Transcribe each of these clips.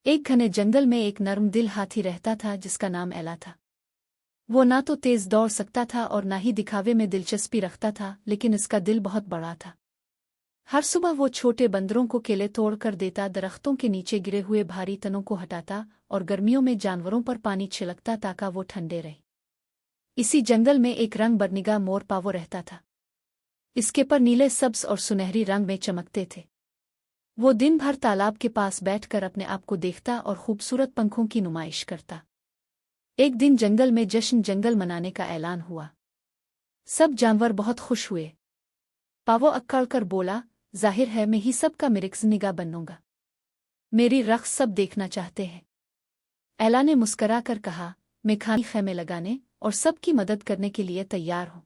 एक घने जंगल में एक नर्म दिल हाथी रहता था जिसका नाम एला था। वो ना तो तेज दौड़ सकता था और ना ही दिखावे में दिलचस्पी रखता था, लेकिन इसका दिल बहुत बड़ा था। हर सुबह वो छोटे बंदरों को केले तोड़ कर देता, दरख्तों के नीचे गिरे हुए भारी तनों को हटाता और गर्मियों में जानवरों पर पानी छिड़कता ताकि वो ठंडे रहे। इसी जंगल में एक रंग बरनिगा मोर पावो रहता था। इसके पर नीले, सब्ज और सुनहरी रंग में चमकते थे। वो दिन भर तालाब के पास बैठकर अपने आप को देखता और खूबसूरत पंखों की नुमाइश करता। एक दिन जंगल में जंगल मनाने का ऐलान हुआ। सब जानवर बहुत खुश हुए। पावो अक्कड़ कर बोला, जाहिर है मैं ही सबका मिर्ज़-निगाह बनूंगा। मेरी रक़्स सब देखना चाहते हैं। एला ने मुस्करा कर कहा, मैं खानी खैमे लगाने और सबकी मदद करने के लिए तैयार हूँ।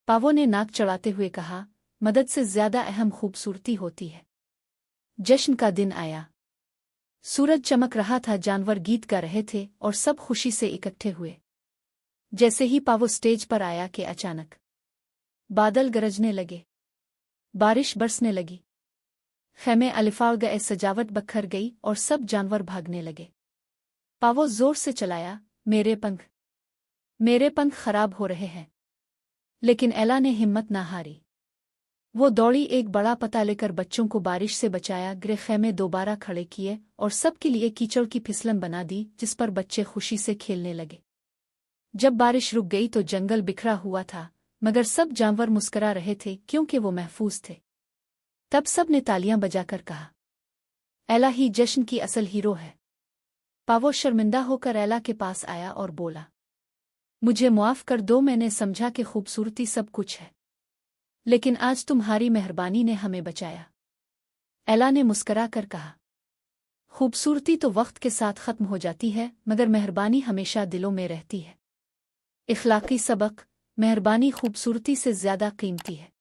पावो ने नाक चढ़ाते हुए कहा, मदद से ज्यादा अहम खूबसूरती होती है। जश्न का दिन आया। सूरज चमक रहा था, जानवर गीत गा रहे थे और सब खुशी से इकट्ठे हुए। जैसे ही पावो स्टेज पर आया कि अचानक बादल गरजने लगे, बारिश बरसने लगी, खैमे अलिफाड़ गए, सजावट बखर गई और सब जानवर भागने लगे। पावो जोर से चलाया, मेरे पंख खराब हो रहे हैं। लेकिन एला ने हिम्मत ना हारी। वो दौड़ी, एक बड़ा पता लेकर बच्चों को बारिश से बचाया, गिरे खैमे दोबारा खड़े किए और सबके लिए कीचड़ की फिसलन बना दी जिस पर बच्चे खुशी से खेलने लगे। जब बारिश रुक गई तो जंगल बिखरा हुआ था, मगर सब जानवर मुस्कुरा रहे थे क्योंकि वो महफूज थे। तब सब ने तालियां बजाकर कहा, एला ही जश्न की असल हीरो है। पावो शर्मिंदा होकर एला के पास आया और बोला, मुझे मुआफ कर दो, मैंने समझा कि खूबसूरती सब कुछ है, लेकिन आज तुम्हारी मेहरबानी ने हमें बचाया। एला ने मुस्करा कर कहा, खूबसूरती तो वक्त के साथ खत्म हो जाती है, मगर मेहरबानी हमेशा दिलों में रहती है। इखलाकी सबक, मेहरबानी खूबसूरती से ज्यादा कीमती है।